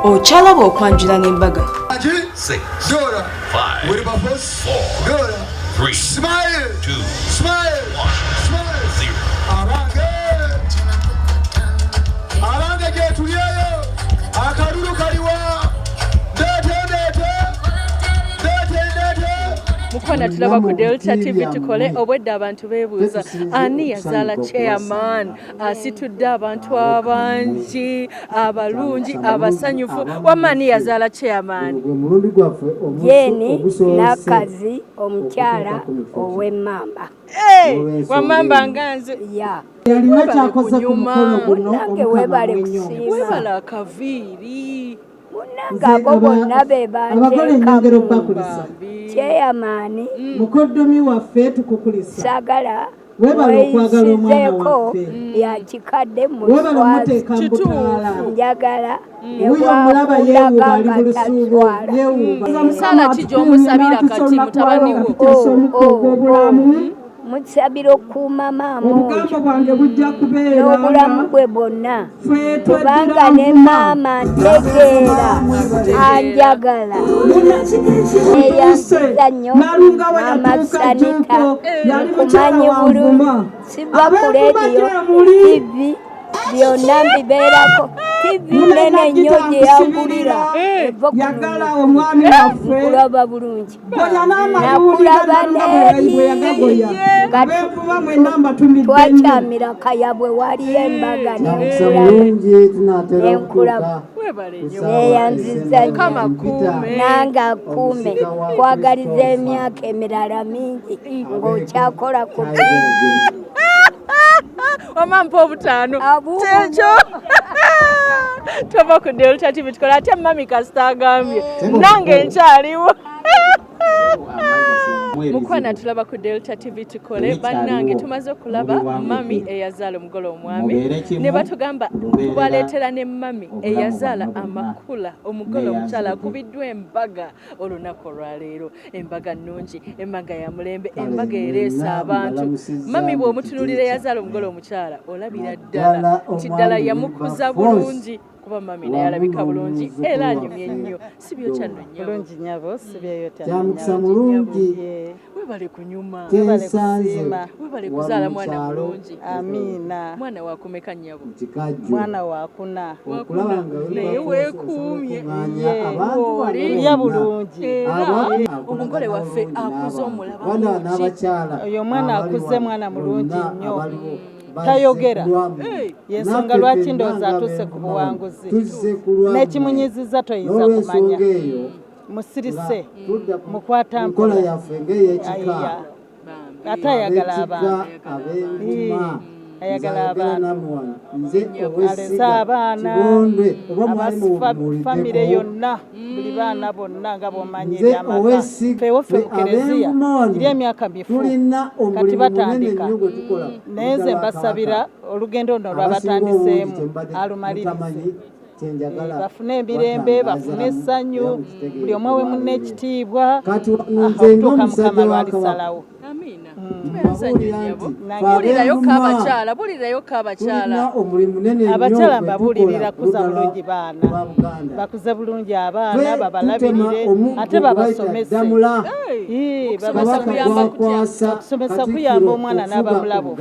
Ochalaba okwanjula n'embaga. 6, 5, 4, 3, smile, 2, smile, 1, 0. Arange getuliyo akaruru kaliwa Mukwana tulaba ku Delta TV tukole obwedde abantu beebuuza ani yazaala chairman asitudde abantu abangi abalungi abasanyufu wamani yazaala chairman Yeni nakazi omukyala ow'emmamba wamamba nganze yalina kyakoze ku mukolo guno nange webale kusiima webale akaviiri munange abo bonna be banteekamu chairman mukoddomi waffe tukukulisa sagala webale okwagala omwana waffe yakikadde webale omuteeka mbutaala njagala wuyo mulaba yeewuuba ali mu lusuubo yeewuuba omusaala kijja omusabira kati mutabani wo musabira okuuma maama obugambo bwange bujja kubeera n'obulamu bwe bwonna kubanga ne maama ntegeera anjagala eyansiza nnyo maama Sanita nkumanyi bulungi siva ku rediyo TV byonna mbibeerako TV nene nnyo gye yangulira yagala omwami waffe nkulaba bulungi nakulaba neeri twakyamira kayabwe waliyo embaga nenkulaba neyanziza nange akuume kwagaliza emyaka emirala mingi ng'okyakola ku wamampa obutaano kyekyo tova ku Delta TV tukola ate mami kasita agambye nange nkyaliwo mukwana tulaba ku Delta TV tukole bannange tumaze okulaba mami eyazaala omugole omwami ne batugamba tubaleetera ne mami eyazaala amakula omugole omukyala akubiddwa embaga olunaku olwaleero embaga nnungi embaga ya mulembe embaga ereesa abantu mami bw'omutunulira eyazaala omugole omukyala olabira ddala nti ddala yamukuza bulungi kuba mami naye alabika bulungi era anyumye nnyo si byokyano bulungi nyabo si kyamukisa mulungi webale kunyuma webale kusiima webale kuzaala mwana mulungi amiina mwana wakumeka nnyabo mwana wakuna naye weekuumye ya bulungi omugole waffe akuze omulaba oyo omwana akuze mwana mulungi nnyo tayogera yensonga lwaki ndowooza atuuse ku buwanguzi n'ekimunyiziza toyinza kumanya musirise mukwata mpola ate ayagala abantu ayagala abantu alese abaana famire yonna buli baana bonna nga bwomanyi ebyamaka feweffe mu kereziya iri emyaka mifu kati batandika naye nze mbasabira olugendo luno lwabatandiseemu alumalirize bafune emirembe bafune essanyu buli omwe we munne ekitiibwa okutuuka mukama lwalisalawo bulirayoka abakyala abakyala mbabuulirira kuza bulungi baana bakuze bulungi abaana babalabirire ate babasomese okusomesa kuyamba omwana n'abamulabo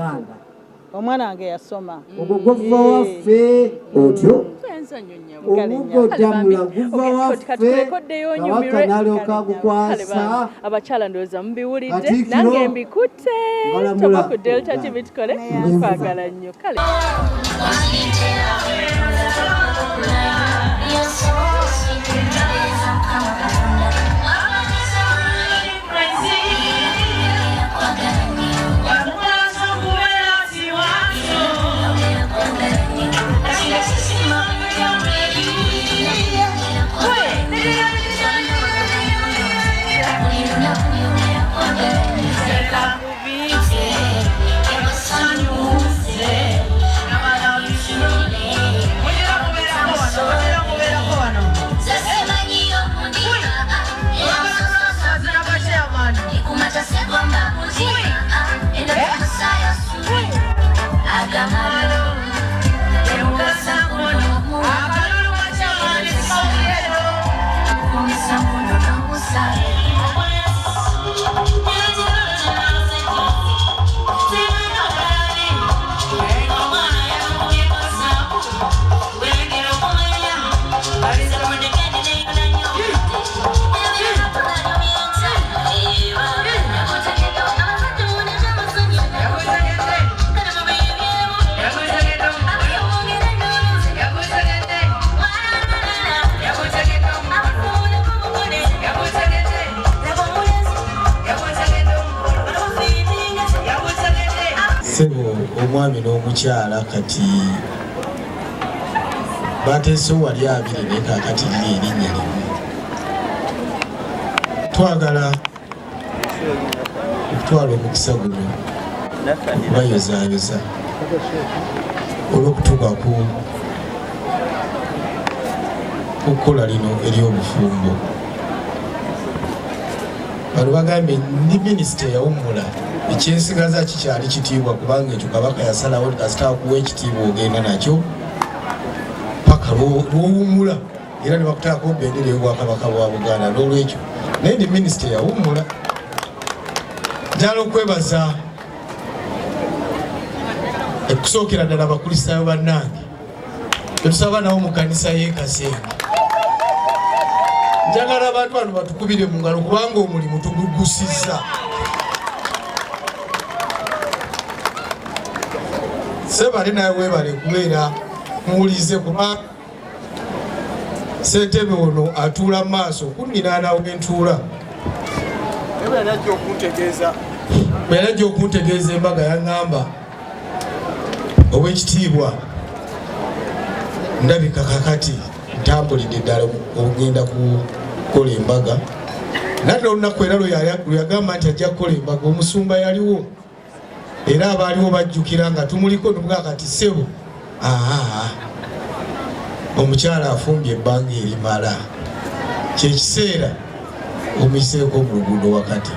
omwana wange yasoma ogogova waffe otyo omugodamula guva waffe kabaka n'alyoka agukwasa abakyala ndowooza mubiwulidde nange mbikutte tova ku Delta TV tukole kwagala nnyo kale Omwami n'omukyala kati bateese wali abiri naye kaakati liri erinnya limu. Twagala okutwala omukisa guno okubayozaayoza olw'okutuuka ku kkola lino ery'obufumbo. Bano bagambye ndi minisita eyawummula ekyensigaza kikyali kitiibwa kubanga ekyo kabaka yasalawo kasitaakuwa ekitiibwa ogenda nakyo paka lwowummula era ne bakutaako bendera y'obwakabaka bwa Buganda. N'olwekyo naye ndi minisita eyawummula. Njala okwebaza okusookera ddala abakulisitaayo bannange betusaba nawo mu kkanisa y'e Kasenga. Njagala abantu bano batukubire mu ngalo kubanga omulimu tugugusizza. Sebale naye weebale kubeera muwulize kuba ssentebe ono atuula mu maaso okunninaana wentuula. Bwe yajja okuntegeeza embaga yaŋŋamba ow'ekitiibwa ndabika kakati ntambulidde ddala okugenda kukola embaga. Nadda olunaku era lwe yagamba nti ajja kukola embaga omusumba yaliwo era abaaliwo bajjukira nga tumuliko nubwa kati ssebo omukyala afumbye ebbanga erimala kyekiseera omuyiseeko mu luguudo wakati.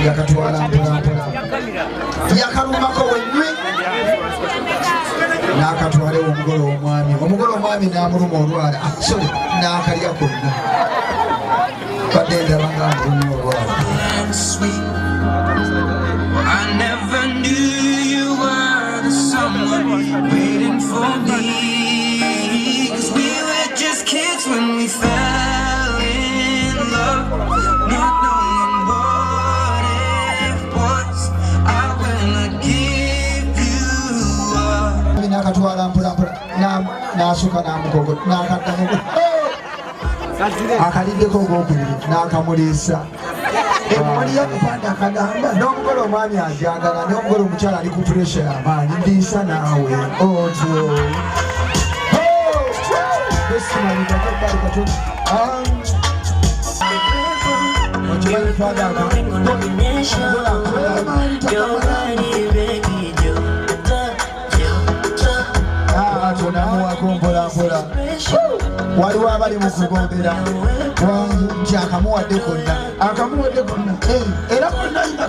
Yakatwala mpolampola yakalumako wenywe n'akatwala omugole omwami n'amuluma olwala sorry n'akalya konna badde ndaba nga mpuluma olwala. Nakatwala mpolampola n'asukka n'amugogo n'akaddamu akaliddeko ogwokubiri n'akamuliisa. Waliyo akapande akagamba n'omugole omwami ajagala n'omugole omukyala ali ku puresha y'amaanyi ndiisa naawe otyo. Waliwo abali mu kugombera nti akamuwadde konna era konna alina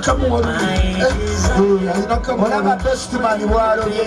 kamuwolaba bestman bwalobye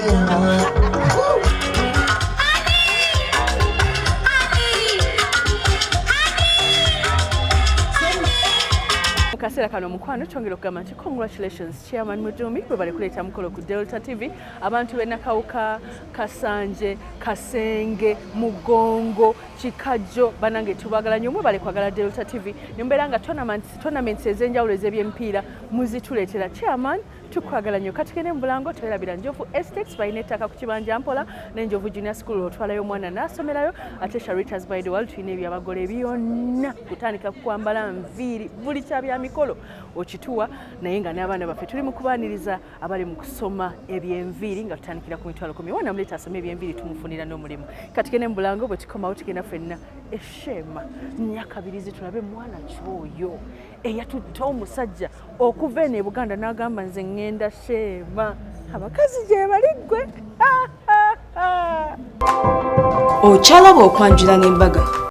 kaseera kano mukwano twongera okugamba nti congratulations chairman Mujumbi bwe bali kuleeta mukolo ku Delta TV abantu b'enakawuka Kasanje Kasenge Mugongo Chikajjo banange tubagala nnyo mwe bali kwagala Delta TV nimbeera nga tournaments ez'enjawulo ez'ebyempiira muzituleetera chairman tukwagala nnyo kati kene mubulango twerabira Njovu Estates balina ettaka ku kibanja Mpola n'Enjovu Junior School otwalayo omwana n'asomerayo ate Sharitas by the World tulina ebyabagole byonna kutandika kukwambala nviiri buli kyabya mikolo okituwa naye nga n'abaana baffe tuli mu kubaaniriza abali mu kusoma eby'enviiri nga tutandikira ku mitwalo 10 wana muleta asome eby'enviiri tumufunira n'omulimu kati kene mubulango bwe tukomawo tugenda ffenna eshema nyakabirizi tulabe mwana kyoyo eyatutta omusajja okuva eno e Buganda n'agamba nze ngenda Shema abakazi gye baliggwe Okyalaba okwanjula n'embaga.